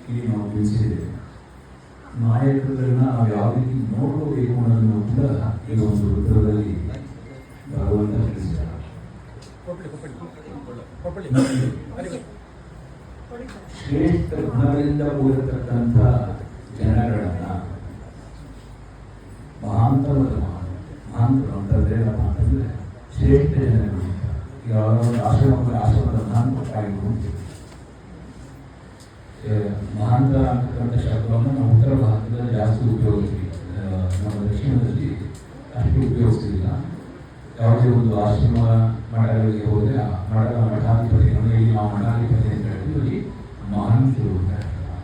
ಇಲ್ಲಿ ನಾವು ತಿಳಿಸಿದ್ದೇವೆ. ನಾಯಕರನ್ನ ನಾವು ಯಾವ ರೀತಿ ನೋಡಬೇಕು ಅನ್ನೋದನ್ನು ಕೂಡ ಈ ಒಂದು ಉತ್ತರದಲ್ಲಿ ಭಗವಂತ ತಿಳಿಸಿದ್ದಾರೆ. ಶ್ರೇಷ್ಠ ಗುಣಗಳಿಂದ ಕೂಡಿರತಕ್ಕಂಥ ಜನಗಳನ್ನ ಮಹಾಂತರು ಅಂತಂದ್ರೆ ಅಂತಂದ್ರೆ ಶ್ರೇಷ್ಠ ಜನಗಳು. ಯಾವ ಆಶ್ರಮದ ಮಹಾಂತರಾಗಿರ್ಬೋದು. ಮಹಾಂತರ ಅಂತಕ್ಕಂಥ ಶಬ್ದವನ್ನು ನಾವು ಉತ್ತರ ಭಾರತದಲ್ಲಿ ಜಾಸ್ತಿ ಉಪಯೋಗಿಸ್ತೀವಿ, ನಮ್ಮ ದಕ್ಷಿಣದಲ್ಲಿ ಅಷ್ಟು ಉಪಯೋಗಿಸ್ತಿಲ್ಲ. ಯಾವುದೇ ಒಂದು ಆಶ್ರಮ ಮಠಗಳಿಗೆ ಹೋದರೆ ಮಠದ ಮಠಾಧಿಪತಿಗಳನ್ನು ಇಲ್ಲಿ ನಾವು ಮಠಾಧಿಪತಿ ಅಂತ ಹೇಳ್ತೀವಿ, ಮಹಾಂತರು ಅಂತ ಹೇಳ್ತಾರೆ.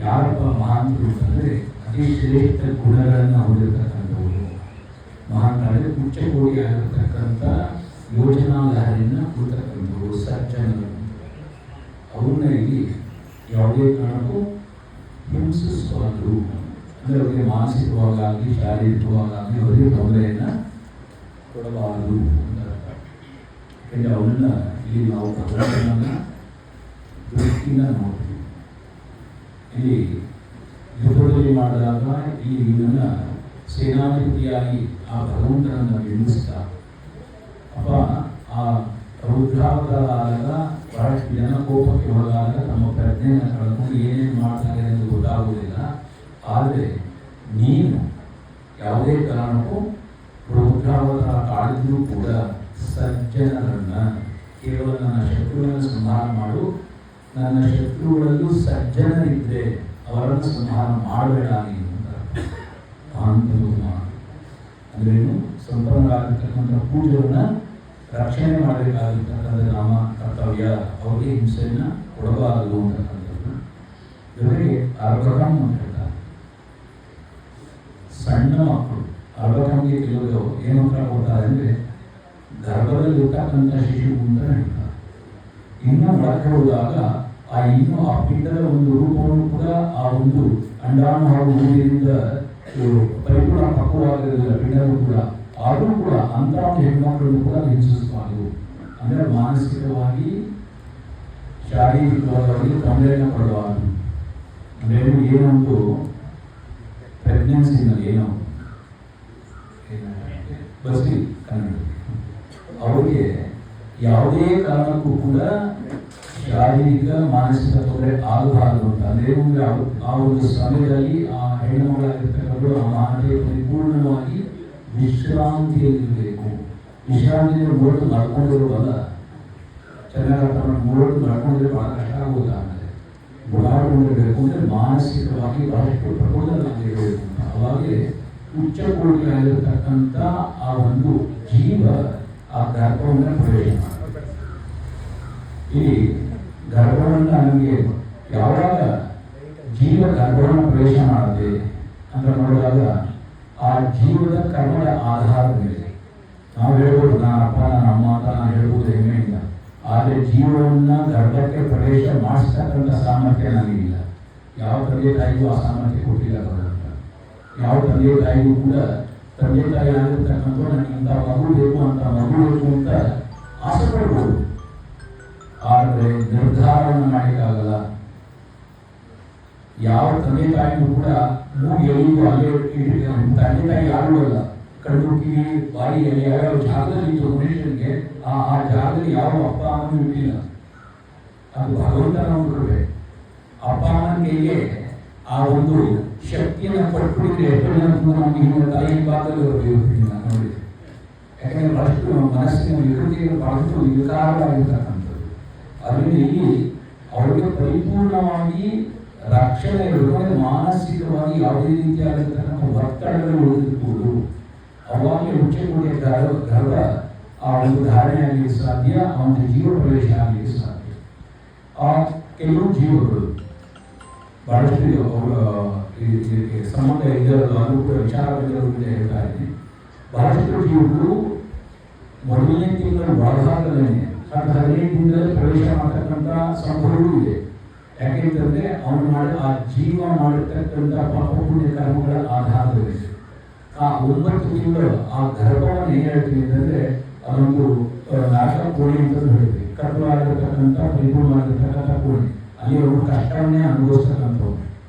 ಯಾರಪ್ಪ ಮಹಾಂತರು ಅಂತಂದರೆ ಅತಿ ಶ್ರೇಷ್ಠ ಗುಣಗಳನ್ನು ಹೊಂದಿರತಕ್ಕಂಥವರು. ಮಹಾಂತ ಅಂದರೆ ಉಚ್ಚಕೋಟಿ ಆಗಿರತಕ್ಕಂಥ ಯೋಜನಾಧಾರಿನ ಕೊಡ್ತಕ್ಕಂಥವ್ರು, ಸಜ್ಜನರು. ಅವ್ರನ್ನ ಇಲ್ಲಿ ಯಾವುದೇ ಕಾರಣಕ್ಕೂ ಹಿಂಸಿಸಬಾರದು. ಅಂದರೆ ಅವರಿಗೆ ಮಾನಸಿಕವಾಗಲಿ ಶಾರೀರಿಕವಾಗಲಿ ಅವರಿಗೆ ತೊಂದರೆಯನ್ನು ಕೊಡಬಾರದು ಅಂತ. ಯಾಕೆಂದರೆ ಅವನ್ನ ಇಲ್ಲಿ ನಾವು ಭಗವಂತನನ್ನ ದೃಷ್ಟಿಯಿಂದ ನೋಡ್ತೀವಿ. ಇಲ್ಲಿ ಯುದ್ಧದಲ್ಲಿ ಮಾಡಿದಾಗ ಇಲ್ಲಿ ಇವನ್ನ ಸೇನಾಧಿಪತಿಯಾಗಿ ಆ ಭಗವಂತನನ್ನು ಬಿಂಬಿಸ್ತಾ ಅಪ್ಪ ಆ ರೌದ್ರಾವತಾರ ಆದಾಗ ಬಹಳಷ್ಟು ಜನ ಕೋಪಕ್ಕೆ ಒಳಗಾದಾಗ ತಮ್ಮ ಪ್ರಜ್ಞೆಯನ್ನು ಕಳ್ಕೊಂಡು ಏನೇನು ಮಾಡ್ತಾರೆ ಎಂದು ಗೊತ್ತಾಗುವುದಿಲ್ಲ. ಆದರೆ ನೀನು ಯಾವುದೇ ಕಾರಣಕ್ಕೂ ರೌದ್ರಾವತಾರ ಕಾಡಿದ್ರೂ ಕೂಡ ಸಜ್ಜನರನ್ನ ಕೇವಲ ನನ್ನ ಶತ್ರುಗಳನ್ನು ಸಂಹಾರ ಮಾಡು, ನನ್ನ ಶತ್ರುಗಳಲ್ಲೂ ಸಜ್ಜನರಿದ್ದರೆ ಅವರನ್ನು ಸಂಹಾರ ಮಾಡಬೇಡ ನೀನು ಅಂತ. ಅಂದ್ರೇನು? ಸಂಪನ್ನರಾಗಿರ್ತಕ್ಕಂಥ ಪೂಜೆಯನ್ನು ರಕ್ಷಣೆ ಮಾಡಬೇಕಾಗಿರ್ತಕ್ಕಂಥ ನಮ್ಮ ಕರ್ತವ್ಯ. ಅವರಿಗೆ ಹಿಂಸೆಯನ್ನು ಕೊಡಬಾರದು ಅಂತಕ್ಕಂಥದ್ದು. ಜೊತೆಗೆ ಅರ್ಭಕಂ ಅಂತ ಹೇಳ್ತಾರೆ. ಸಣ್ಣ ಮಕ್ಕಳು ಅರ್ಭಕಂಗೆ ಕೆಲವರು ಏನು ಉತ್ತರ ಕೊಡ್ತಾರೆ ಅಂದರೆ ಗರ್ಭದಲ್ಲಿರ್ತಕ್ಕಂಥ ಶಿಶು ಅಂತ ಹೇಳ್ತಾರೆ. ಇನ್ನೂ ಒಳಗೆ ಹೋದಾಗ ಆ ಪಿಂಡದ ಒಂದು ರೂಪವನ್ನು ಕೂಡ ಆ ಒಂದು ಅಂಡಾಣು ಹಾಗೂ ಹೂವಿನಿಂದ ಪರಿಪೂರ್ಣ ಪಕ್ವವಾಗಿರೋದಿಲ್ಲ ಪಿಂಡವೂ ಕೂಡ. ಆದರೂ ಕೂಡ ಅಂಥ ಒಂದು ಹೆಣ್ಮಕ್ಕಳನ್ನು ಕೂಡ ಹಿಂಸಿಸಬಾರದು. ಅಂದರೆ ಮಾನಸಿಕವಾಗಿ ಶಾರೀರಿಕವಾಗಿ ಅವರಿಗೆ ತೊಂದರೆಯನ್ನು ಕೊಡಬಾರದು. ಅಂದರೆ ಏನೊಂದು ಪ್ರೆಗ್ನೆನ್ಸಿನಲ್ಲಿ ಏನೋ ಬಸ್ತಿ ಕನ್ನಡ ಅವರಿಗೆ ಯಾವುದೇ ಕಾರಣಕ್ಕೂ ಕೂಡ ಶಾರೀರಿಕ ಮಾನಸಿಕ ತೊಂದರೆ ಆಗಬಾರದು ಅಂತ. ಅಂದರೆ ಆ ಒಂದು ಸಮಯದಲ್ಲಿ ಆ ಹೆಣ್ಣು ಮಗಳಾಗಿರ್ತಕ್ಕಂಥದ್ದು ಆ ಮಾನವೀಯ ಪರಿಪೂರ್ಣವಾಗಿ ವಿಶ್ರಾಂತಿಯಲ್ಲಿರಬೇಕು. ವಿಶ್ರಾಂತಿಯನ್ನು ಮೂವತ್ತು ನಡ್ಕೊಂಡಿರುವಲ್ಲ, ಚೆನ್ನಾಗಿ ಮೂವತ್ತು ನಡ್ಕೊಂಡಿದ್ರೆ ಬಹಳ ಕಷ್ಟ ಆಗುವುದಿಲ್ಲ. ಆಮೇಲೆ ಓಡಾಡಿಕೊಂಡಿರಬೇಕು ಅಂದರೆ ಮಾನಸಿಕವಾಗಿ ಬಹಳಷ್ಟು ಪ್ರಬೋಧನಾಗಿರಬೇಕು ಅಂತ. ಅವಾಗಲೇ ಉಚ್ಚಕೋಟಿಯಾಗಿರ್ತಕ್ಕಂಥ ಆ ಒಂದು ಜೀವ ಆ ಗರ್ಭವನ್ನು ಪ್ರವೇಶ ಮಾಡ್ತದೆ. ಈ ಗರ್ಭವನ್ನು ನಮಗೆ ಯಾವಾಗ ಜೀವ ಗರ್ಭವನ್ನು ಪ್ರವೇಶ ಮಾಡುತ್ತೆ ಅಂತ ನೋಡಿದಾಗ ಆ ಜೀವದ ಕರ್ಮದ ಆಧಾರದ ಮೇಲೆ ನಾವು ಹೇಳ್ಬೋದು ನಾನಪ್ಪ ನನ್ನ ಅಮ್ಮ ಅಂತ ನಾನು ಹೇಳ್ಬೋದು, ಹೆಮ್ಮೆಯಿಂದ. ಆದರೆ ಜೀವವನ್ನು ಗರ್ಭಕ್ಕೆ ಪ್ರವೇಶ ಮಾಡಿಸ್ತಕ್ಕಂಥ ಸಾಮರ್ಥ್ಯ ನನಗಿಲ್ಲ. ಯಾವ ತಂದೆ ತಾಯಿಗೂ ಆ ಸಾಮರ್ಥ್ಯ ಕೊಟ್ಟಿಲ್ಲ ಭಗವಂತ. ಯಾವ ತಂದೆ ತಾಯಿಗೂ ಕೂಡ ತಂದೆ ತಾಯಿ ಆಗಿರ್ತಕ್ಕಂಥ ನನಗೆ ಇಂಥ ಮಗು ಬೇಕು ಅಂತ ಆಸೆ ಪಡ್ಬೋದು. ಆದರೆ ನಿರ್ಧಾರವನ್ನು ಮಾಡಲಿಕ್ಕಾಗಲ್ಲ. ಯಾವ ತಂದೆ ತಾಯಿಗೂ ಕೂಡ ಮೂಗಿ ಎಲ್ಲಿಗೂ ಅಲ್ಲೇ ತಂದೆ ತಾಯಿ ಯಾರೂ ಅಲ್ಲ. ಕಣ್ಣು ಕಿವಿ ಬಾಯಿ ಎಲ್ಲಿ ಯಾವ್ಯಾವ ಜಾಗದಲ್ಲಿ ಇತ್ತು ಮನುಷ್ಯನಿಗೆ ಆ ಜಾಗದಲ್ಲಿ ಯಾವ ಅಪ್ಪ ಅಮ್ಮನೂ ಇಟ್ಟಿಲ್ಲ. ಅದು ಭಗವಂತನ ಒಂದು ಕೃಪೆ. ಅಪ್ಪ ಅಮ್ಮನ ಕೈಗೆ ಆ ಒಂದು ಶಕ್ತಿಯನ್ನು ಪಡ್ಕೊಂಡಿದ್ರೆ ಎಷ್ಟು ನಮಗೆ ತಾಯಿ ಭಾಗದಲ್ಲಿ ಬರಬೇಕು ನೋಡಿ. ಯಾಕಂದ್ರೆ ಬಹಳಷ್ಟು ಮನಸ್ಸಿನ ವಿಕೃತಿಯನ್ನು ಬಹಳಷ್ಟು ವಿಕಾರವಾಗಿರ್ತಕ್ಕಂಥದ್ದು. ಅದರಿಂದ ಇಲ್ಲಿ ಅವರಿಗೆ ಪರಿಪೂರ್ಣವಾಗಿ ರಕ್ಷಣೆ ಇರುವುದು. ಮಾನಸಿಕವಾಗಿ ಯಾವುದೇ ರೀತಿಯಾಗಿರ್ತಕ್ಕಂಥ ಒತ್ತಡಗಳು ಉಳಿದಿರ್ಬೋದು. ಅವಾಗಲೇ ಉಚ್ಚಕೋಟಿಯ ಗರ್ಭ ಆ ಒಂದು ಧಾರಣೆ ಆಗಲಿಕ್ಕೆ ಸಾಧ್ಯ, ಆ ಒಂದು ಜೀವ ಪ್ರವೇಶ ಆಗಲಿಕ್ಕೆ ಸಾಧ್ಯ. ಆ ಕೆಲವು ಜೀವಗಳು ಬಹಳಷ್ಟು ಸಂಬಂಧ ಇದ್ದರಲ್ಲ, ಅದು ಕೂಡ ವಿಚಾರ ಬಂದಿರೋದ್ರಿಂದ ಹೇಳ್ತಾ ಇದ್ದೀನಿ. ಬಹಳಷ್ಟು ಜೀವಗಳು ಮೊದಲನೇ ತಿಂಗಳು ಒಳಭಾಗದಲ್ಲಿ 15 ದಿನದಲ್ಲಿ ಪ್ರವೇಶ ಮಾಡತಕ್ಕಂಥ ಸಂಭವವೂ ಇದೆ. ಯಾಕೆಂತಂದ್ರೆ ಅವನು ಆ ಜೀವ ಮಾಡಿರ್ತಕ್ಕಂಥ ಪಾಪ ಪುಣ್ಯ ಕರ್ಮಗಳ ಆಧಾರದ ಮೇಲೆ ಆ 9 ತಿಂಗಳು ಆ ಗರ್ಭವನ್ನು ಏನು ಹೇಳ್ತೀವಿ ಅಂತಂದ್ರೆ ಅದೊಂದು ನಾಶ ಕೋಣೆ ಅಂತ ಹೇಳ್ತೀವಿ. ಕಟ್ಟುವಾಗಿರ್ತಕ್ಕಂಥ ಪರಿಪೂರ್ಣವಾಗಿರ್ತಕ್ಕಂಥ ಕೋಣೆ. ಅಲ್ಲಿ ಅವರು ಕಷ್ಟವನ್ನೇ ಅನುಭವಿಸ್ತಕ್ಕಂಥವ್ರು.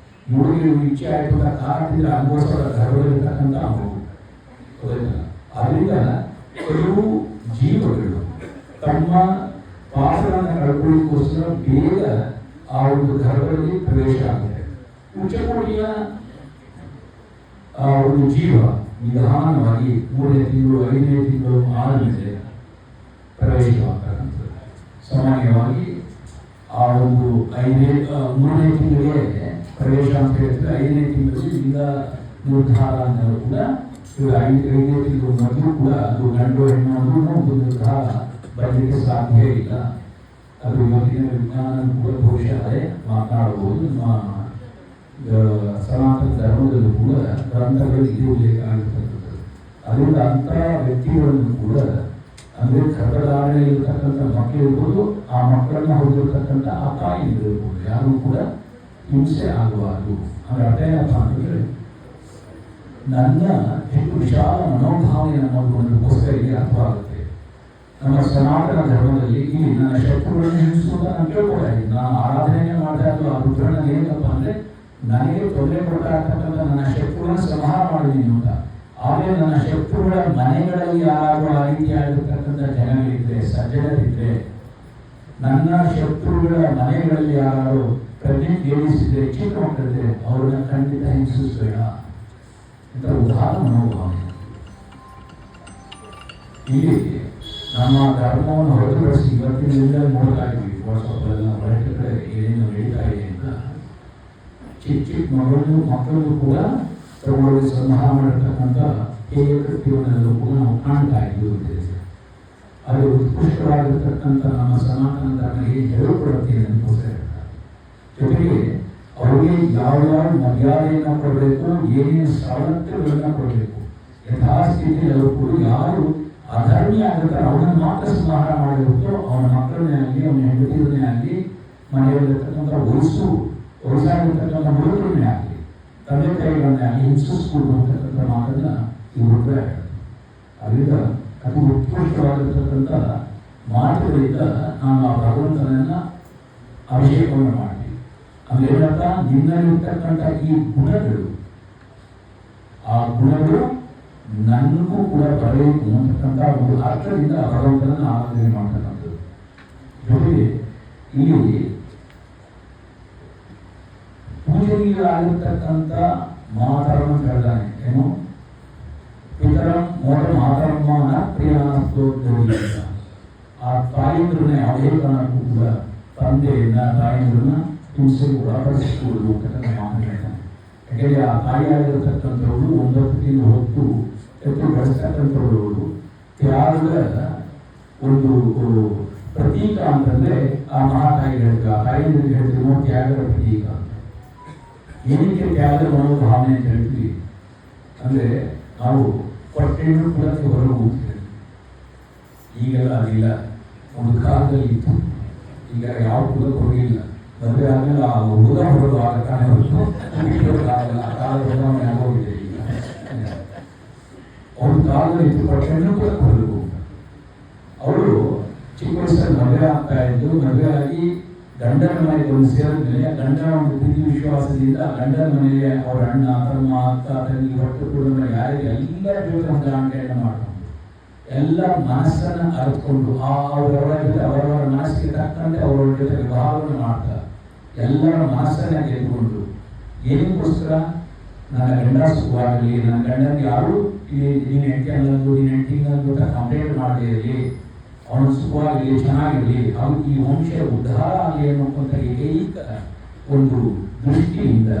ಇವರಿಗೆ ಇಚ್ಛೆ ಆಯಿತು ಅಂತ ಕಾರಣದಿಂದ ಅನುಭವಿಸೋ ಗರ್ಭದಲ್ಲಿರ್ತಕ್ಕಂಥ ಮಗು. ಅದರಿಂದ ಕೆಲವು ಜೀವಗಳು ತಮ್ಮ ಪಾತ್ರವನ್ನು ಕಳ್ಕೊಳ್ಳಿಕ್ಕೋಸ್ಕರ ಬೇಗ ಆ ಒಂದು ಗರ್ಭದಲ್ಲಿ ಪ್ರವೇಶ ಆಗುತ್ತೆ. ಉಚ್ಚಕೋಟಿಯ ಆ ಒಂದು ಜೀವ ನಿಧಾನವಾಗಿ 3ನೇ ತಿಂಗಳು 5ನೇ ತಿಂಗಳು ಆದಮೇಲೆ ಪ್ರವೇಶವಾಗ್ತಕ್ಕಂಥದ್ದು. ಸಾಮಾನ್ಯವಾಗಿ ಆ ಒಂದು 3ನೇ ತಿಂಗಳಿಗೆ ಪ್ರವೇಶ ಅಂತ ಹೇಳಿದ್ರೆ 5ನೇ ತಿಂಗಳಲ್ಲಿ ಲಿಂಗ ನಿರ್ಧಾರ ಅನ್ನೋದು ಕೂಡ 5ನೇ ತಿಂಗಳು ಮೊದಲು ಕೂಡ ಅದು ಗಂಡು ಹೆಣ್ಣು ಅನ್ನೋದು ಒಂದು ನಿರ್ಧಾರ ಬರಲಿಕ್ಕೆ ಸಾಧ್ಯ ಇಲ್ಲ. ಅದು ಇವತ್ತಿನ ವಿಜ್ಞಾನ ಕೂಡ ಬಹುಶಃ ಮಾತನಾಡಬಹುದು. ನಮ್ಮ ಸನಾತನ ಧರ್ಮದಲ್ಲೂ ಕೂಡ ಗ್ರಂಥಗಳು ಇದು ಉಲ್ಲೇಖ ಆಗಿರ್ತಕ್ಕಂಥದ್ದು. ಅದರಿಂದ ಅಂತಹ ವ್ಯಕ್ತಿಗಳನ್ನು ಕೂಡ ಅಂದರೆ ಗರ್ಭಧಾರಣೆ ಇರತಕ್ಕಂಥ ಮಕ್ಕಳು ಇರ್ಬೋದು, ಆ ಮಕ್ಕಳನ್ನ ಹೊಂದಿರತಕ್ಕಂಥ ಆ ತಾಯಿ ಇರ್ಬೋದು, ಯಾರೂ ಕೂಡ ಹಿಂಸೆ ಆಗಬಾರ್ದು. ಅಂದರೆ ಅರ್ಥ ಏನಪ್ಪ ಅಂತಂದರೆ ನನ್ನ ಹೆಚ್ಚು ವಿಶಾಲ ಮನೋಭಾವನೆ ಅನ್ನೋದಕ್ಕೋಸ್ಕರ ಇಲ್ಲಿ ಅರ್ಥವಾಗುತ್ತೆ. ನಮ್ಮ ಸನಾತನ ಧರ್ಮದಲ್ಲಿ ಇಲ್ಲಿ ನನ್ನ ಶತ್ರುಗಳನ್ನು ಹಿಂಸಿಸುವಂತ ನಾನು ಕೇಳ್ಕೊಳ್ತಾ ಇದ್ದೀನಿ. ನಾನು ಆರಾಧನೆ ಮಾಡ್ತಾ ಇದ್ದು ಆ ರುದ್ರನ ಏನಪ್ಪ ಅಂದರೆ ನನಗೆ ತೊಂದರೆ ಕೊಡ್ತಾ ಇರ್ತಕ್ಕಂಥ ನನ್ನ ಶತ್ರುಗಳನ್ನು ಸಂಹಾರ ಮಾಡಿದ್ದೀನಿ ಅಂತ. ಆದರೆ ನನ್ನ ಶತ್ರುಗಳ ಮನೆಗಳಲ್ಲಿ ಯಾರಾದರೂ ಆ ರೀತಿಯಾಗಿರ್ತಕ್ಕಂಥ ಜನಗಳಿದ್ರೆ, ಸಜ್ಜನರಿದ್ರೆ, ನನ್ನ ಶತ್ರುಗಳ ಮನೆಗಳಲ್ಲಿ ಯಾರು ಪ್ರೆಗ್ನೆಂಟ್ ಲೇಡೀಸಿದ್ರೆ, ಚಿಕ್ಕ ಮಕ್ಕಳಿದ್ರೆ ಅವ್ರನ್ನ ಖಂಡಿತ ಹಿಂಸಿಸಬೇಡ ಅಂತ ಉದಾರ ಮನೋಭಾವನೆ. ಇಲ್ಲಿ ನಮ್ಮ ಧರ್ಮವನ್ನು ಹೊರತುಪಡಿಸಿ ಇವತ್ತಿನಿಂದ ನೋಡ್ತಾ ಇದ್ವಿ ವಾಟ್ಸಪ್ಪೆಲ್ಲ ಹೊರಟ ಕಡೆ ಏನೇನು ನಡೀತಾ ಇದೆ ಅಂತ. ಚಿಕ್ಕ ಮಕ್ಕಳು ಕೂಡ ತಗೊಳ್ಳಿ ಸಂಹಾರ ಮಾಡಿರ್ತಕ್ಕಂಥ ಹೇಗೆ ಕೃತ್ಯವನ್ನೆಲ್ಲೂ ಕೂಡ ನಾವು ಕಾಣ್ತಾ ಇದ್ದೀವಿ. ಅದು ಉತ್ಕೃಷ್ಟವಾಗಿರ್ತಕ್ಕಂಥ ನಮ್ಮ ಸನಾತನ ಧರ್ಮ ಏನು ಹೇಳಿಕೊಡುತ್ತೆ ಅನ್ನೋದಕ್ಕೋಸ್ಕರ ಹೇಳ್ತಾರೆ. ಜೊತೆಗೆ ಅವರಿಗೆ ಯಾವ ಮರ್ಯಾದೆಯನ್ನು ಕೊಡಬೇಕು, ಏನೇನು ಸವಲತ್ತುಗಳನ್ನು ಕೊಡಬೇಕು, ಯಥಾಸ್ಥಿತಿಯಲ್ಲಿ ಅವರು ಕೂಡ ಯಾರು ಅಧರ್ಮಿ ಆಗಿರ್ತಾರೆ ಅವನನ್ನು ಮಾತ್ರ ಸಂಹಾರ ಮಾಡಿರುತ್ತೋ ಅವನ ಮಕ್ಕಳನ್ನೇ ಆಗಲಿ, ಅವನ ಹೆಂಡತಿಯನ್ನೇ ಆಗಲಿ, ಮನೆಯಲ್ಲಿರ್ತಕ್ಕಂಥ ವಯಸ್ಸಾಗಿರ್ತಕ್ಕಂಥ ಹುಡುಗರನ್ನೇ ಆಗಲಿ, ತಂದೆ ತಾಯಿಗಳನ್ನೇ ಆಗಲಿ ಹಿಂಸಿಸ್ಕೊಂಡು ಅಂತಕ್ಕಂಥ ಮಾತನ್ನ ಇವರು ಹೇಳ್ತಾರೆ. ಅದರಿಂದ ಅತಿ ಉತ್ಕೃಷ್ಟವಾಗಿರ್ತಕ್ಕಂಥ ಮಾತುಗಳಿಂದ ನಾವು ಆ ಭಗವಂತನನ್ನ ಅಭಿಷೇಕವನ್ನು ಮಾಡ್ತೀವಿ. ಅಂದ್ರೆ ಏನಂತ ನಿನ್ನಲ್ಲಿರ್ತಕ್ಕಂಥ ಈ ಗುಣಗಳು, ಆ ಗುಣಗಳು ನನಗೂ ಕೂಡ ಬರಬೇಕು ಅಂತಕ್ಕಂಥ ಒಂದು ಅರ್ಥದಿಂದ ಭಗವಂತನನ್ನು ಆರಾಧನೆ ಮಾಡ್ತಕ್ಕಂಥದ್ದು. ಜೊತೆಗೆ ಇಲ್ಲಿ ಪೂಜೆಯಾಗಿರ್ತಕ್ಕಂಥ ಮಾತರಂ ಅಂತ ಹೇಳ್ತಾನೆ. ಏನು ಪಿತರಂ ಮೋಟ ಮಾತರಮ್ಮನ ಪ್ರಿಯಾನೋದ್ಯೋಗಿ. ಆ ತಾಯಂದ್ರನ್ನ ಯಾವುದೇ ಕಾರಣಕ್ಕೂ ಕೂಡ ತಂದೆಯನ್ನ ತಾಯಂದ್ರನ್ನ ಹಿಂಸೆಗೆ ಒಳಪಡಿಸಿಕೊಳ್ಳುವುದು ಅಂತಕ್ಕಂಥ ಮಾತು ಹೇಳ್ತಾನೆ. ಯಾಕೆಂದರೆ ಆ ತಾಯಿಯಾಗಿರ್ತಕ್ಕಂಥವ್ರು 9 ತಿಂಗಳು ಹೊತ್ತು ಎತ್ತು ಬೆಳೆಸ್ತಕ್ಕಂಥವ್ರು ತ್ಯಾಗದ ಒಂದು ಪ್ರತೀಕ ಅಂತಂದ್ರೆ ಆ ಮಹಾತಾಯಿ ಹೇಳ್ತೀವಿ, ಆ ತಾಯಿಯಂದ್ರಿಗೆ ಹೇಳ್ತೀವಿ ತ್ಯಾಗದ ಪ್ರತೀಕ ಅಂತ. ಏನಕ್ಕೆ ತ್ಯಾಗದ ಮನೋಭಾವನೆ ಅಂತ ಹೇಳ್ತೀವಿ ಅಂದ್ರೆ ನಾವು ಕೊಟ್ಟೆಯನ್ನು ಕೂಡ ಹೊರಗೆ ಹೋಗ್ತೀವಿ. ಈಗೆಲ್ಲ ಅದಿಲ್ಲ, ಒಂದು ಕಾಲದಲ್ಲಿ ಇತ್ತು, ಈಗ ಯಾವ ಕೂಡ ಹೊರಗಿಲ್ಲ. ಮದುವೆ ಆದ್ಮೇಲೆ ಆ ಹುಡುಗ ಹೊರದು ಆಗತ್ತಾನೆ ಹೊರತು ಆ ಕಾಲ ಬದಲಾವಣೆ ಆಗೋಗಿದೆ. ಈಗ ಒಂದು ಕಾಲದಲ್ಲಿ ಇತ್ತು, ಕೊಟ್ಟೆಯನ್ನು ಕೂಡ ಹೊರಗೆ ಹೋಗ್ತಾರೆ. ಅವರು ಚಿಕ್ಕ ವಯಸ್ಸಲ್ಲಿ ಮದುವೆ ಆಗ್ತಾ ಇದ್ದು, ಮದುವೆ ಆಗಿ ಗಂಡನ ಮನೆಗೆ ಒಂದು ಸೇರಿದ್ಮೇಲೆ ಗಂಡನ ಒಂದು ಪ್ರೀತಿ ವಿಶ್ವಾಸದಿಂದ ಗಂಡನ ಮನೆಗೆ ಅವರ ಅಣ್ಣ ತಮ್ಮ ಅಕ್ಕ ತಂಗಿ ಹೊಟ್ಟು ಕುಟುಂಬ ಯಾರಿಗೆ ಎಲ್ಲರ ಜೊತೆ ಹೊಂದಾಣಿಕೆಯನ್ನು ಮಾಡ್ಕೊಂಡು ಎಲ್ಲರ ಮನಸ್ಸನ್ನು ಅರಿತುಕೊಂಡು ಅವರವರ ಜೊತೆ ಅವರವರ ಮನಸ್ಸಿಗೆ ತಕ್ಕಂತೆ ಅವರವರ ಜೊತೆ ವ್ಯವಹಾರವನ್ನು ಮಾಡ್ತಾರೆ. ಎಲ್ಲರ ಮನಸ್ಸನ್ನ ಗೆದ್ದುಕೊಂಡು ಏನಕ್ಕೋಸ್ಕರ ನನ್ನ ಗಂಡ ಸುಖವಾಗಲಿ, ನನ್ನ ಗಂಡನಿಗೆ ಯಾರು ನೀನು ಹೆಂಡತಿ ಅನ್ನೋದು ನೀನು ಹೆಂಡತಿಗೆ ಅಂತ ಕಂಪ್ಲೇಂಟ್ ಮಾಡದೇ ಇರಲಿ, ಅವನು ಸುಖವಾಗಿರಲಿ, ಚೆನ್ನಾಗಿರಲಿ, ಹಾಗೂ ಈ ವಂಶ ಉದ್ಧಾರ ಆಗಲಿ ಅನ್ನೋಕ್ಕಂಥ ಏಕೈಕ ಒಂದು ದೃಷ್ಟಿಯಿಂದ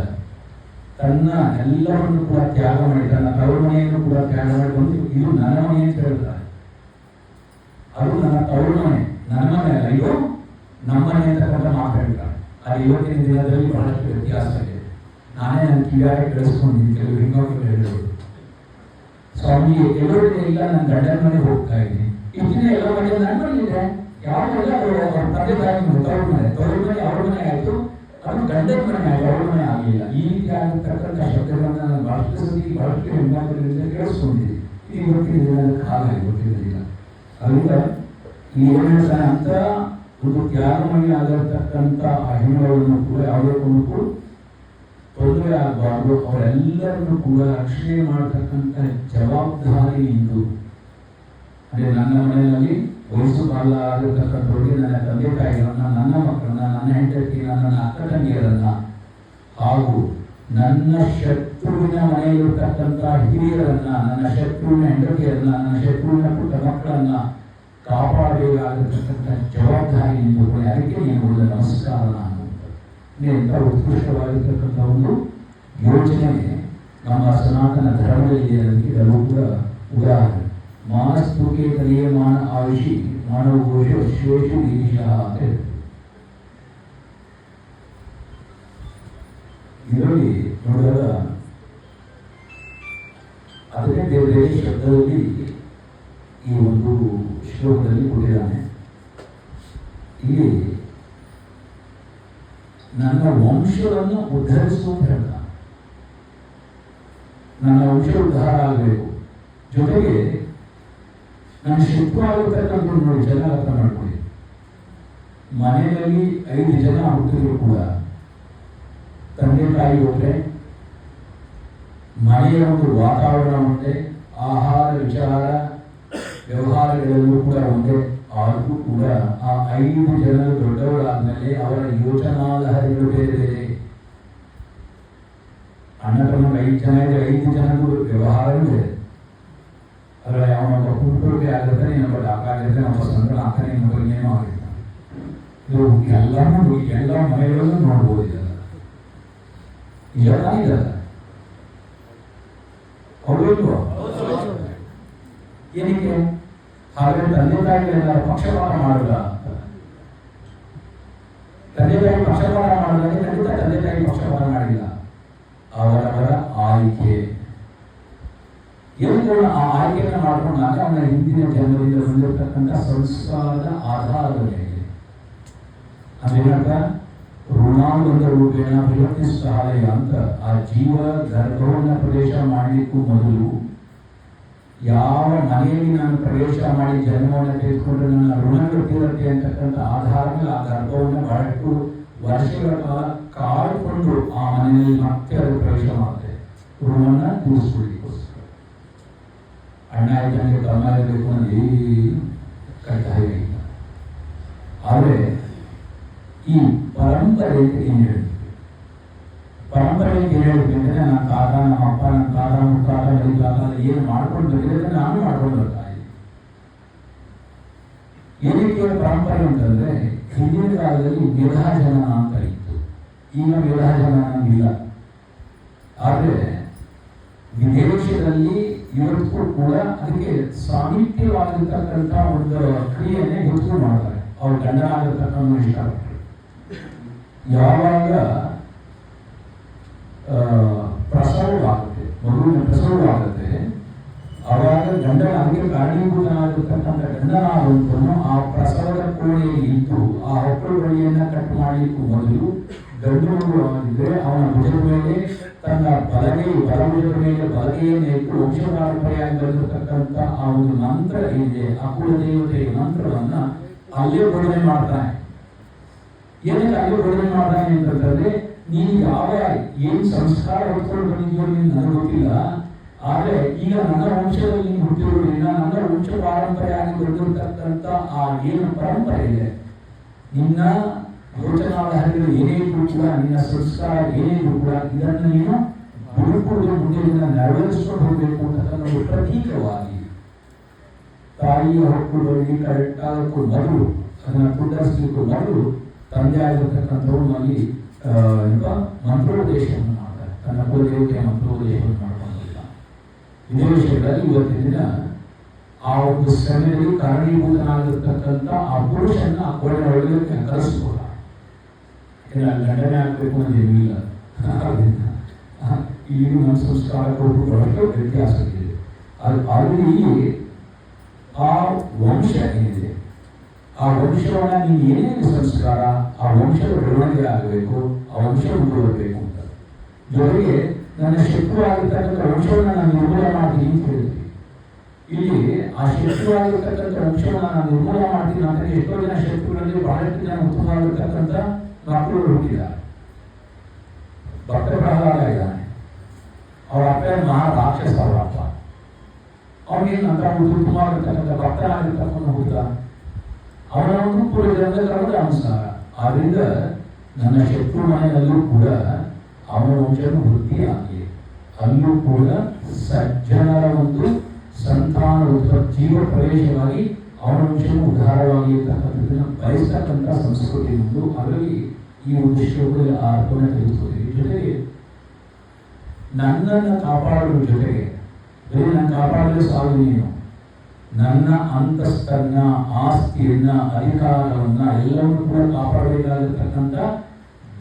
ತನ್ನ ಎಲ್ಲವನ್ನು ಕೂಡ ತ್ಯಾಗ ಮಾಡಿ, ತನ್ನ ತವರು ಮನೆಯನ್ನು ಕೂಡ ತ್ಯಾಗ ಮಾಡಿ ಬಂದು ಇದು ನನ್ನ ಮನೆ ಅಂತ ಹೇಳ್ತಾರೆ. ಅದು ನನ್ನ ತವರು ಮನೆ, ನನ್ನ ಮನೆ ಅಲ್ಲ, ಇದು ನಮ್ಮನೆ ಅಂತಕ್ಕಂಥ ಮಾತು ಹೇಳ್ತಾರೆ. ಅದು ಇವತ್ತಿನ ದಿನದಲ್ಲಿ ಬಹಳಷ್ಟು ವ್ಯತ್ಯಾಸ ಇದೆ. ನಾನೇ ನನ್ನ ಕಿವಿಯಾಗಿ ಕೇಳಿಸ್ಕೊಂಡಿದ್ದೀನಿ ಕೆಲವು ಹೆಣ್ಮಕ್ಳು ಹೇಳೋದು, ಸ್ವಾಮಿ ಎಲ್ಲರಿಗೆ ಇಲ್ಲ ನನ್ನ ಗಂಡನ ಮನೆಗೆ ಹೋಗ್ತಾ ಇದ್ದೀನಿ, ಇದನ್ನ ಎಲ್ಲ ಮನೆ ನನ್ನ ಮನೆ ಇದೆ, ಯಾವೆಲ್ಲ ಅವ್ರ ತಂದೆ ತಾಯಿ ತವರು ಮನೆ, ತವರು ಮನೆ ಅವ್ರ ಮನೆ ಆಯಿತು, ಅದು ಗಂಡನ ಮನೆ ಆಯಿತು, ಅವ್ರ ಮನೆ ಆಗಲಿಲ್ಲ. ಈ ರೀತಿ ಆಗಿರ್ತಕ್ಕಂಥ ಶಬ್ದಗಳನ್ನ ನಾನು ಬಹಳಷ್ಟು ಸತಿ ಬಹಳಷ್ಟು ಹೆಣ್ಮಕ್ಳಿಂದ ಕೇಳಿಸ್ಕೊಂಡಿದ್ದೀನಿ. ಈ ಇವತ್ತಿನ ದಿನದ ಕಾಲ ಇವತ್ತಿನ ದಿನ. ಅದರಿಂದ ಈ ಏನು ಹೇಳ್ತಾನೆ ಅಂತ ಒಂದು ತ್ಯಾಗಮಯ ಆಗಿರತಕ್ಕಂಥ ಆ ಹೆಣ್ಣುಗಳನ್ನು ಕೂಡ ಯಾವುದೇ ಕಾರಣಕ್ಕೂ ತೊಂದರೆ ಆಗಬಾರ್ದು. ಅವರೆಲ್ಲರನ್ನು ಕೂಡ ರಕ್ಷಣೆ ಮಾಡತಕ್ಕಂಥ ಜವಾಬ್ದಾರಿ ಇದು. ಅದೇ ನನ್ನ ಮನೆಯಲ್ಲಿ ವಯಸ್ಸು ಕಾಲ ಆಗಿರ್ತಕ್ಕಂಥವ್ರಿಗೆ ನನ್ನ ತಂದೆ ತಾಯಿಗಳನ್ನ, ನನ್ನ ಮಕ್ಕಳನ್ನ, ನನ್ನ ಹೆಂಡತಿ, ನನ್ನ ಅಕ್ಕ ತಂಗಿಯರನ್ನ, ಹಾಗೂ ನನ್ನ ಶತ್ರುವಿನ ಮನೆಯಲ್ಲಿರ್ತಕ್ಕಂಥ ಹಿರಿಯರನ್ನ, ನನ್ನ ಶತ್ರುವಿನ ಹೆಂಡತಿಯರನ್ನ, ನನ್ನ ಶತ್ರುವಿನ ಪುಟ್ಟ ಮಕ್ಕಳನ್ನ ಕಾಪಾಡಬೇಕಾಗಿರ್ತಕ್ಕಂಥ ಜವಾಬ್ದಾರಿ ನಿಂದು ಕೂಡ. ಅದಕ್ಕೆ ನೀವು ನಮಸ್ಕಾರ ನಾನು ಎಂಥ ಉತ್ಕೃಷ್ಟವಾಗಿರ್ತಕ್ಕಂಥ ಒಂದು ಯೋಚನೆ ನಮ್ಮ ಸನಾತನ ಧರ್ಮದಲ್ಲಿ ಅದಕ್ಕೆ ಎಲ್ಲವೂ ಕೂಡ ಉದಾಹರಣೆ. ಮಾನಸ್ತುಕೆ ಕಲಿಯಮಾನ ಆಯುಷಿ ಮಾನವ ಘೋಷ ವಿಶ್ವೇಶು ಈಶಃ ಅಂತ ಹೇಳ್ತಾರೆ. ಇದರಲ್ಲಿ ನೋಡಿದಾಗ ಅದನ್ನೇ ಬೇರೆ ಬೇರೆ ಶಬ್ದದಲ್ಲಿ ಈ ಒಂದು ಶ್ಲೋಕದಲ್ಲಿ ಕೊಟ್ಟಿದ್ದಾನೆ. ಇಲ್ಲಿ ನನ್ನ ವಂಶವನ್ನು ಉದ್ಧರಿಸು ಅಂತ ಹೇಳ್ತಾನೆ. ನನ್ನ ವಂಶ ಉದ್ಧಾರ ಆಗಬೇಕು. ಜೊತೆಗೆ ನನ್ನ ಶತ್ರು ಆಗಿರ್ತಕ್ಕಂಥ ನೋಡಿ, ಜನ ಅರ್ಥ ಮಾಡ್ಕೊಳ್ಳಿ. ಮನೆಯಲ್ಲಿ 5 ಜನ ಹುಟ್ಟಿದ್ರು ಕೂಡ ತಂದೆ ತಾಯಿ ಒಬ್ಬರೇ, ಮನೆಯ ಒಂದು ವಾತಾವರಣ ಒಂದೇ, ಆಹಾರ ವಿಚಾರ ವ್ಯವಹಾರಗಳಲ್ಲೂ ಕೂಡ ಒಂದೇ. ಆದರೂ ಕೂಡ ಆ 5 ಜನರು ದೊಡ್ಡವರಾದ್ಮೇಲೆ ಅವರ ಯೋಚನಾಲಹರಿಗಳು ಬೇರೆ ಬೇರೆ. ಅಣ್ಣ ತಮ್ಮ 5 ಜನ ಇದ್ರೆ 5 ಜನರು ವ್ಯವಹಾರವೂ ಬೇರೆ. ಅದರ ಅವನೊಬ್ಬ ಕುಟುಂಬಕ್ಕೆ ಆಗಿರ್ತಾನೆ, ಇನ್ನೊಬ್ಬ ಅಕ್ಕ ಆಗಿರ್ತಾನೆ, ಒಬ್ಬ ಸಂಗಡ ಆಗ್ತಾನೆ, ಇನ್ನೊಬ್ಬ ಇನ್ನೇನೋ ಆಗಿರ್ತಾನೆ. ಇದು ಎಲ್ಲ ಮನೆಗಳಲ್ಲೂ ನೋಡ್ಬೋದು. ಇದೆಲ್ಲ ಇದಲ್ಲ ಹೌದಿಲ್ವೋ? ಏನಕ್ಕೆ ಹಾಗಾದ್ರೆ ತಂದೆ ತಾಯಿಗಳೆಲ್ಲ ಪಕ್ಷಪಾತ ಮಾಡುದ? ತಂದೆ ತಾಯಿ ಪಕ್ಷಪಾತ ಮಾಡಿದ್ರೆ ಖಂಡಿತ ತಂದೆ ತಾಯಿ ಪಕ್ಷಪಾತ ಮಾಡಿಲ್ಲ. ಅವರವರ ಆಯ್ಕೆ ಏನು ಆ ಆಯ್ಕೆಯನ್ನು ಮಾಡಿಕೊಂಡಾಗ ಅವನ ಹಿಂದಿನ ಜನ್ಮದಿಂದ ಬಂದಿರತಕ್ಕಂಥ ಸಂಸ್ಕಾರದ ಆಧಾರದ ಮೇಲೆ ಅದೇನಂತ ಋಣಾನುಬಂಧ ರೂಪೇಣ ವಿಭಕ್ತಿ ಸಹಾಯ ಅಂತ ಆ ಜೀವ ಗರ್ಭವನ್ನು ಪ್ರವೇಶ ಮಾಡಲಿಕ್ಕೂ ಮೊದಲು ಯಾವ ಮನೆಯಲ್ಲಿ ನಾನು ಪ್ರವೇಶ ಮಾಡಿ ಜನ್ಮವನ್ನು ತೆಗೆದುಕೊಂಡ್ರೆ ನನ್ನ ಋಣಗಳು ತೀರತ್ತೆ ಅಂತಕ್ಕಂಥ ಆಧಾರ ಮೇಲೆ ಆ ಗರ್ಭವನ್ನು ಬಹಳಷ್ಟು ವರ್ಷಗಳ ಕಾಲ ಕಾಡಿಕೊಂಡು ಆ ಮನೆಯಲ್ಲಿ ಮತ್ತೆ ಅದು ಪ್ರವೇಶ ಮಾಡುತ್ತೆ, ಋಣವನ್ನು ತೀರಿಸ್ಕೊಳ್ಳಿಕ್ಕೋಸ್ಕರ. ಅಣ್ಣ ಇದ್ದಂಗೆ ತಮ್ಮ ಇರಬೇಕು ಅನ್ನೋದು ಏನು ಕಡ್ಡಾಯ ಇಲ್ಲ. ಆದರೆ ಈ ಪರಂಪರೆ ಏನು ಹೇಳ್ತೀವಿ? ಪರಂಪರೆ ಏನು ಹೇಳ್ಬೇಕಂದ್ರೆ ನನ್ನ ತಾತ, ನಮ್ಮ ಅಪ್ಪ, ನನ್ನ ತಾತ, ಮುತ್ತಾತ, ಮರಿತಾತ ಏನು ಮಾಡ್ಕೊಂಡು ಬಂದಿದ್ರೆ ನಾನು ಮಾಡ್ಕೊಂಡು ಬರ್ತಾ ಇದ್ದೀನಿ. ಏನಕ್ಕೆ ಪರಂಪರೆ ಅಂತಂದ್ರೆ ಹಿಂದಿನ ಕಾಲದಲ್ಲಿ ವಿರಹಜನನ ಅಂತ ಇತ್ತು. ಈಗ ವಿರಹಜನನ ಇಲ್ಲ. ಆದರೆ ವಿದೇಶದಲ್ಲಿ ಇವತ್ತು ಕೂಡ ಅದಕ್ಕೆ ಸಾಮೀಪ್ಯವಾಗಿರ್ತಕ್ಕಂಥ ಒಂದು ಕ್ರಿಯೆಯನ್ನೇ ಇವತ್ತು ಮಾಡ್ತಾರೆ. ಅವ್ರು ಗಂಡನಾಗಿರ್ತಕ್ಕಂಥ ಇಷ್ಟಪಟ್ಟರು. ಯಾವಾಗ ಪ್ರಸವವಾಗುತ್ತೆ, ಮಗುವಿನ ಪ್ರಸವವಾಗುತ್ತೆ, ಆವಾಗ ಗಂಡನ ಅದಕ್ಕೆ ಕಾರಣೀಭೂತನಾಗಿರ್ತಕ್ಕಂಥ ಗಂಡನಾದಂತನು ಆ ಪ್ರಸವದ ಕೋಣೆಯಲ್ಲಿ ಇದ್ದು ಆ ಹೊಕ್ಕಳು ಬಳಿಯನ್ನ ಕಟ್ ಮಾಡಲಿಕ್ಕೂ ಮೊದಲು ಗಂಡು ಮಗು ಆಗಿದ್ರೆ ಅವನ ಭುಜದ ಮೇಲೆ ತನ್ನ ಬಲಭುಜದ ಮೇಲೆ ಬಲಗೆಯನ್ನು ಇಟ್ಟು ವಂಶಪಾರಂಪರೆಯಾಗಿ ಬಂದಿರತಕ್ಕಂಥ ಆ ಒಂದು ಮಂತ್ರ ಏನಿದೆ, ಆ ಕುಲದೇವತೆಯ ಮಂತ್ರವನ್ನ ಅಲ್ಲೇ ಬೋಧನೆ ಮಾಡ್ತಾನೆ. ಏನಕ್ಕೆ ಅಲ್ಲೇ ಬೋಧನೆ ಮಾಡ್ತಾನೆ ಅಂತಂದ್ರೆ, ನೀನು ಯಾವ ಏನು ಸಂಸ್ಕಾರ ಹೊತ್ಕೊಂಡು ಬಂದಿದ್ಯೋ ನೀನು ನನಗೆ ಗೊತ್ತಿಲ್ಲ. ಆದರೆ ಈಗ ನನ್ನ ವಂಶದಲ್ಲಿ ನೀನು ಹುಟ್ಟಿರೋದ್ರಿಂದ ನನ್ನ ವಂಶ ಪಾರಂಪರೆಯಾಗಿ ಬಂದಿರತಕ್ಕಂಥ ಆ ಏನು ಪರಂಪರೆ ಇದೆ, ನಿನ್ನ ಯೋಚನಾಲಹರಿಗಳು ಏನೇ ಇದ್ರು ಕೂಡ, ನಿನ್ನ ಸಂಸ್ಕಾರ ಏನೇ ಇದ್ರು ಕೂಡ, ಇದನ್ನು ನೀನು ಬಿಡುಕೊಂಡು ಮುಂದೆ ಇದನ್ನು ನೆರವೇರಿಸ್ಕೊಂಡು ಹೋಗಬೇಕು ಅಂತಕ್ಕಂಥ ಒಂದು ಪ್ರತೀಕವಾಗಿ ತಾಯಿಯ ಹೊಕ್ಕುಗಳಲ್ಲಿ ಕರೆಕ್ಟಾಗಕ್ಕೂ ಮೊದಲು, ಅದನ್ನು ಕುಂಡರಿಸಲಿಕ್ಕೂ ಮೊದಲು ತಂದೆ ಆಗಿರ್ತಕ್ಕಂಥವ್ರು ಅಲ್ಲಿ ಮಂತ್ರೋಪದೇಶವನ್ನು ಮಾಡ್ತಾರೆ. ತನ್ನ ಕುಲದೇವತೆಯ ಮಂತ್ರೋಪದೇಶವನ್ನು ಮಾಡ್ಕೊಂಡಿಲ್ಲ. ವಿದೇಶಗಳಲ್ಲಿ ಇವತ್ತಿನ ದಿನ ಆ ಒಂದು ಸಮಯದಲ್ಲಿ ಕಾರಣೀಭೂತನಾಗಿರ್ತಕ್ಕಂಥ ಆ ಪುರುಷನ್ನ ಆ ಕೋಣೆ ಒಳಗೆ ಕರೆಸ್ಬೋದ. ಗಂಡನೆ ಆಗಬೇಕು ಅನ್ನೋದೇನೂ ಇಲ್ಲ. ಈಗ ನಮ್ಮ ಸಂಸ್ಕಾರ ಕೊಟ್ಟು ವ್ಯತ್ಯಾಸ ಇದೆ. ಅಲ್ಲಿ ಆ ವಂಶ ಏನಿದೆ, ಆ ವಂಶವನ್ನ ನೀನು ಏನೇನು ಸಂಸ್ಕಾರ, ಆ ವಂಶದ ಬೆಳವಣಿಗೆ ಆಗಬೇಕು, ಆ ವಂಶ ಮುಂದುವರಬೇಕು ಅಂತ. ಜೊತೆಗೆ ನನ್ನ ಶತ್ರು ಆಗಿರ್ತಕ್ಕಂಥ ವಂಶವನ್ನು ನಾನು ನಿರ್ಮೂಲ ಮಾಡ್ತೀನಿ ಅಂತ ಹೇಳ್ತೀವಿ. ಇಲ್ಲಿ ಆ ಶತ್ರುವಾಗಿರ್ತಕ್ಕಂಥ ಅಂಶವನ್ನು ನಾನು ನಿರ್ಮೂಲ ಮಾಡ್ತೀನಿ ಅಂತ ಎಷ್ಟೋ ಜನ ಶತ್ರುಗಳಲ್ಲಿ ಬಹಳಷ್ಟು ಜನ ಉತ್ತಮವಾಗಿರ್ತಕ್ಕಂಥ ಮಕ್ಕಳು ಹುಟ್ಟಿದ್ದಾರೆ. ಭಕ್ತ ಪ್ರಹ್ಲಾದ ಇದ್ದಾನೆ, ಅವರ ಅಪ್ಪ ಮಹಾ ರಾಕ್ಷಸ ಅವರ ಅಪ್ಪ. ಅವನಿಗೆ ನಂತರ ಉತ್ತಮವಾಗಿರ್ತಕ್ಕಂಥ ಭಕ್ತನಾಗಿರ್ತಕ್ಕಂಥ ಹುಡುಗ, ಅವನ ಒಂದು ಪೂರ್ವಜನ್ಮದ ಅನುಸಾರ. ಆದ್ರಿಂದ ನನ್ನ ಶತ್ರು ಮನೆಯಲ್ಲೂ ಕೂಡ ಅವನ ವಂಶನು ವೃದ್ಧಿ ಆಗಲಿ, ಅಲ್ಲೂ ಕೂಡ ಸಜ್ಜನರ ಒಂದು ಸಂತಾನ ಜೀವ ಪ್ರವೇಶವಾಗಿ ಅವನ ವಂಶನು ಉದ್ಧಾರವಾಗಿ ಇರ್ತಕ್ಕಂಥದ್ದನ್ನು ಬಯಸ್ತಕ್ಕಂಥ ಸಂಸ್ಕೃತಿ ಒಂದು. ಅದರಲ್ಲಿ ಈ ಉದ್ದೇಶಗಳಲ್ಲಿ ಆ ಅರ್ಥವನ್ನು ತೆಗೆದುಕೊಳ್ತೀವಿ. ಜೊತೆಗೆ ನನ್ನನ್ನು ಕಾಪಾಡುವ ಜೊತೆಗೆ ಬರೀ ನನ್ನ ಕಾಪಾಡಲು ಸಾಲು ನೀನು, ನನ್ನ ಅಂತಸ್ತನ್ನ, ಆಸ್ತಿಯನ್ನ, ಅಧಿಕಾರವನ್ನ ಎಲ್ಲವನ್ನೂ ಕೂಡ ಕಾಪಾಡಬೇಕಾಗಿರ್ತಕ್ಕಂಥ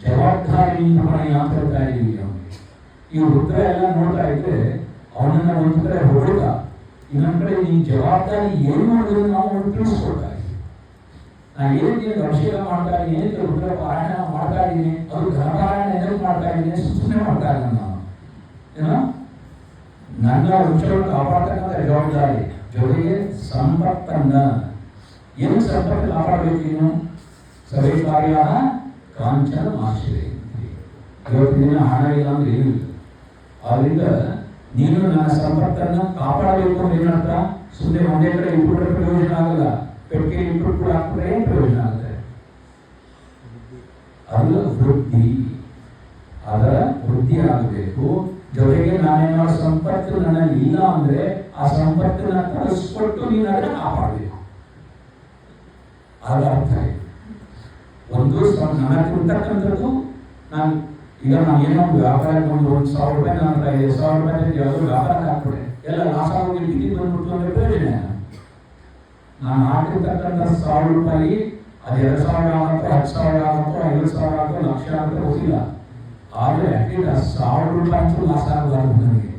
ಜವಾಬ್ದಾರಿಯಿಂದ ಹೊಣೆ ಆಗ್ತಾ ಇದ್ದೀವಿ ಅವನಿಗೆ. ಈ ವೃದ್ಧ ಎಲ್ಲ ನೋಡ್ತಾ ಇದ್ರೆ ಅವನನ್ನ ಒಂದು ಕಡೆ ಹೊಡೆದ, ಇನ್ನೊಂದ್ ಕಡೆ ಈ ಜವಾಬ್ದಾರಿ ಏನು ಮಾಡೋದನ್ನು ನಾವು ಅವ್ನು ತಿಳಿಸ್ಕೊಡ್ತಾ ಇದ್ದೀವಿ. ನಾನು ಏನೇನು ಅಭಿಷೇಕ ಮಾಡ್ತಾ ಇದ್ದೀನಿ, ಏನಕ್ಕೆ ರುದ್ರ ಪಾರಾಯಣ ಮಾಡ್ತಾ ಇದ್ದೀನಿ, ಅದು ಘನಪಾರಾಯಣ ಎಲ್ಲಿ ಮಾಡ್ತಾ ಇದ್ದೀನಿ, ಸುಮ್ಮನೆ ಮಾಡ್ತಾ ಇದ್ದೀನಿ ನಾನು. ಏನೋ ನನ್ನ ವಂಶವನ್ನು ಕಾಪಾಡ್ತಕ್ಕಂಥ ಜವಾಬ್ದಾರಿ ಜೊತೆಗೆ ಸಂಪತ್ತನ್ನ, ಏನು ಸಂಪತ್ತು ಕಾಪಾಡಬೇಕು ನೀನು? ಸಭೆ ಕಾರ್ಯ ಕಾಂಚನ ಆಶ್ರಯ. ಇವತ್ತಿನ ದಿನ ಹಣ ಇಲ್ಲ ಅಂದ್ರೆ ಏನಿಲ್ಲ. ಆದ್ರಿಂದ ನೀನು ನನ್ನ ಸಂಪತ್ತನ್ನು ಕಾಪಾಡಬೇಕು ಅಂದ್ರೆ ಏನರ್ಥ? ಸುಮ್ಮನೆ ಒಂದೇ ಕಡೆ ಇಟ್ಬಿಟ್ರೆ ಪ್ರಯೋಜನ ಆಗಲ್ಲ. ಪೆಟ್ಟಿಗೆ ಇಟ್ಬಿಟ್ಟು ಕೂಡ ಹಾಕಿದ್ರೆ ಏನು ಪ್ರಯೋಜನ ಆಗುತ್ತೆ? ಅದು ವೃದ್ಧಿ, ಅದರ ವೃದ್ಧಿ ಆಗಬೇಕು. ಜೊತೆಗೆ ನಾನೇನಾದ್ರು ಸಂಪತ್ತು ನನ್ನಲ್ಲಿ ಇಲ್ಲ ಅಂದ್ರೆ ಆ ಸಂಪತ್ತನ್ನ ಕಳಿಸ್ಕೊಟ್ಟು ನೀನು ಅದನ್ನ ಕಾಪಾಡಬೇಕು. ಅದರ ಅರ್ಥ ಇದೆ. ಒಂದು ನನಗಿರ್ತಕ್ಕಂಥದ್ದು, ನಾನು ಈಗ ನಾನು ಏನೋ ಒಂದು ವ್ಯಾಪಾರ ಒಂದು 1,000 ರೂಪಾಯಿ ನನ್ನ 5,000 ರೂಪಾಯಿ ಯಾವುದೋ ವ್ಯಾಪಾರ ಹಾಕ್ಬಿಡೆ, ಎಲ್ಲ ಲಾಸ್ ಆಗೋಗಿ ಬಿದ್ದು ಬಂದ್ಬಿಟ್ಟು ಅಂದ್ರೆ ಪ್ರಯೋಜನ. ನಾನು ಹಾಕಿರ್ತಕ್ಕಂಥ 1,000 ರೂಪಾಯಿ ಅದು 2,000 ಆಗುತ್ತೋ, 10,000 ಆಗುತ್ತೋ, 5,000 ಆಗುತ್ತೋ, ಲಕ್ಷ ಆಗುತ್ತೋ ಗೊತ್ತಿಲ್ಲ. ಆದರೆ ಅಟ್ಲೀಸ್ಟ್ 1,000 ರೂಪಾಯಿ ಅಂತೂ ಲಾಸ್ ಆಗಬಾರ್ದು ನನಗೆ.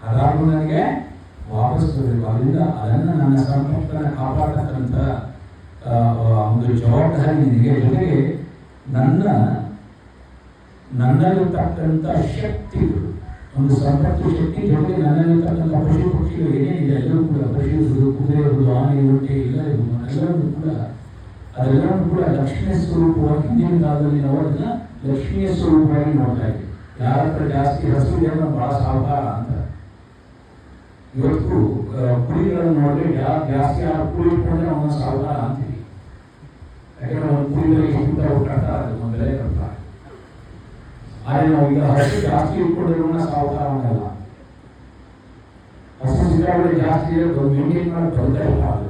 ಅದಾದ್ರೂ ನನಗೆ ವಾಪಸ್ ಬರಬೇಕು. ಅದರಿಂದ ಅದನ್ನು ನನ್ನ ಸಂಪತ್ತನ್ನು ಕಾಪಾಡತಕ್ಕಂಥ ಒಂದು ಜವಾಬ್ದಾರಿ ನಿನಗೆ. ಜೊತೆಗೆ ನನ್ನಲ್ಲಿರ್ತಕ್ಕಂಥ ಶಕ್ತಿಗಳು, ಒಂದು ಸಂಪತ್ತು ಶಕ್ತಿ, ಜೊತೆಗೆ ನನ್ನಲ್ಲಿರ್ತಕ್ಕಂಥ ಪಶು ಪಕ್ಷಿಗಳು ಏನೇನಿದೆ ಎಲ್ಲರೂ ಕೂಡ, ಪಶು ಇರುವುದು, ಕುದುರೆ ಇರುವುದು, ಆನೆ ಒಂಟೆ ಎಲ್ಲ ಇರುವುದು, ಎಲ್ಲರೂ ಕೂಡ ಅದೆಲ್ಲವೂ ಕೂಡ ಲಕ್ಷ್ಮೀ ಸ್ವರೂಪವಾಗಿ ಹಿಂದಿನ ಕಾಲದಲ್ಲಿ ನಾವು ಅದನ್ನ ಲಕ್ಷ್ಮೀಯ ಸ್ವರೂಪವಾಗಿ ನೋಡ್ತಾ ಇದ್ದೀವಿ. ಯಾರ ಹತ್ರ ಜಾಸ್ತಿ ಹಸು ಏನೋ ಬಹಳ ಸಾಹುಕಾರ ಅಂತ. ಇವತ್ತು ಕುರಿಗಳನ್ನು ನೋಡಿದ್ರೆ ಜಾಸ್ತಿ ಯಾರು ಕುರಿ ಇಟ್ಕೊಂಡ್ರೆ ಅವನ ಸಾಹುಕಾರ ಅಂತೀವಿ. ಯಾಕಂದ್ರೆ ಒಂದು ಕುರಿಗಳಿಗೆ ಊಟ ಅದು ಒಂದು ಬೆಲೆ ಕೊಡ್ತಾರೆ. ಆದರೆ ನಾವು ಈಗ ಹಸು ಜಾಸ್ತಿ ಇಟ್ಕೊಂಡಿರೋನ ಸಾಹುಕಾರ ಅನ್ನಲ್ಲ. ಹಸು ಸಿಕ್ಕಾಪಟ್ಟೆ ಜಾಸ್ತಿ ಇರೋದು ಒಂದು ಮೇಂಟೈನ್ ಮಾಡಿ ಬರ್ತಾ ಇಲ್ಲ. ಅದು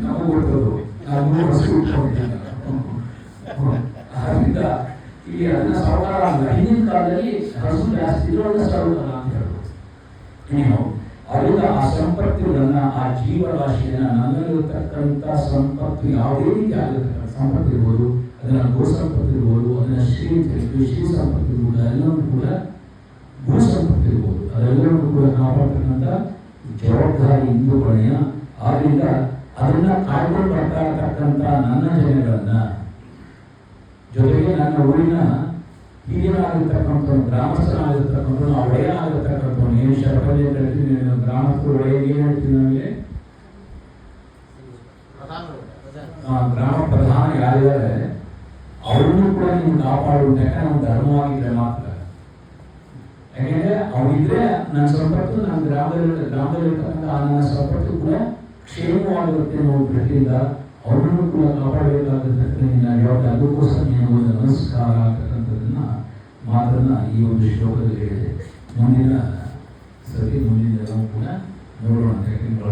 ನಮಗೆ ಗೊತ್ತದು, ನಾವು ಹಸು ಇಟ್ಕೊಂಡಿದ್ದೀವಿ. ಅದರಿಂದ ಇಲ್ಲಿ ಅದನ್ನ ಸಾಹುಕಾರ ಅಲ್ಲ. ಹಿಂದಿನ ಕಾಲದಲ್ಲಿ ಹಸು ಜಾಸ್ತಿ ಇರೋದನ್ನ ಸಾಹುಕಾರ ಅಂತ ಹೇಳೋದು. ನೀವು ಅದರಿಂದ ಆ ಸಂಪತ್ತುಗಳನ್ನ, ಆ ಜೀವರಾಶಿಯನ್ನ, ನನ್ನಲ್ಲಿರತಕ್ಕಂಥ ಸಂಪತ್ತು ಯಾವುದೇ ರೀತಿ ಆಗಿರ್ತಕ್ಕಂಥ ಸಂಪತ್ತು ಇರ್ಬೋದು, ಅದನ್ನ ಗೋ ಸಂಪತ್ತು ಇರ್ಬೋದು, ಅದನ್ನ ಶ್ರೀ ಸಂಪತ್ತು ಇರ್ಬೋದು, ಎಲ್ಲವೂ ಕೂಡ ಭೂ ಸಂಪತ್ತು ಇರ್ಬೋದು, ಅದೆಲ್ಲವೂ ಕೂಡ ಕಾಪಾಡ್ತಕ್ಕಂಥ ಜವಾಬ್ದಾರಿ ಹಿಂದೂಗಳೆಯ. ಆದ್ರಿಂದ ಅದನ್ನ ಕಾಯ್ಕೊಂಡು ಬರ್ತಾ ಇರತಕ್ಕಂಥ ನನ್ನ ಜನಗಳನ್ನ, ಜೊತೆಗೆ ನನ್ನ ಊರಿನ ಹಿರಿಯನಾಗಿರ್ತಕ್ಕಂಥ ಗ್ರಾಮಸ್ಥನಾಗಿರ್ತಕ್ಕಂಥ ಒಡೆಯನಾಗಿರ್ತಕ್ಕಂಥ ಏನು ಶರಪಲ್ಲಿ ಅಂತ ಹೇಳ್ತೀನಿ, ಗ್ರಾಮಸ್ಥರು ಒಡೆಯ ಏನು ಹೇಳ್ತೀನಿ ನಮಗೆ, ಗ್ರಾಮ ಪ್ರಧಾನ ಯಾರಿದ್ದಾರೆ ಅವ್ರನ್ನೂ ಕೂಡ ನೀವು ಕಾಪಾಡುವಂತ ನಾವು ಧರ್ಮವಾಗಿದ್ರೆ ಮಾತ್ರ. ಯಾಕೆಂದ್ರೆ ಅವರಿದ್ರೆ ನನ್ನ ಸಂಪತ್ತು, ನನ್ನ ಗ್ರಾಮದಲ್ಲಿರ್ತಕ್ಕಂಥ ನನ್ನ ಸಂಪತ್ತು ಕೂಡ ಕ್ಷೇಮವಾಗಿರುತ್ತೆ ಅನ್ನೋ ದೃಷ್ಟಿಯಿಂದ ಅವ್ರನ್ನೂ ಕೂಡ ಕಾಪಾಡಬೇಕಾದ ಅದಕ್ಕೋಸ್ಕರ ನೀವು ಒಂದು ನಮಸ್ಕಾರ ಆಗ್ತಕ್ಕಂಥದ್ದನ್ನ ಮಾತನ್ನ ಈ ಒಂದು ಶ್ಲೋಕದಲ್ಲಿ ಹೇಳಿದೆ. ಮುಂದಿನ ಸರಿ ಮುಂದಿನ ಕೂಡ ನೋಡೋಣ. ಯಾಕೆಂದ್ರೆ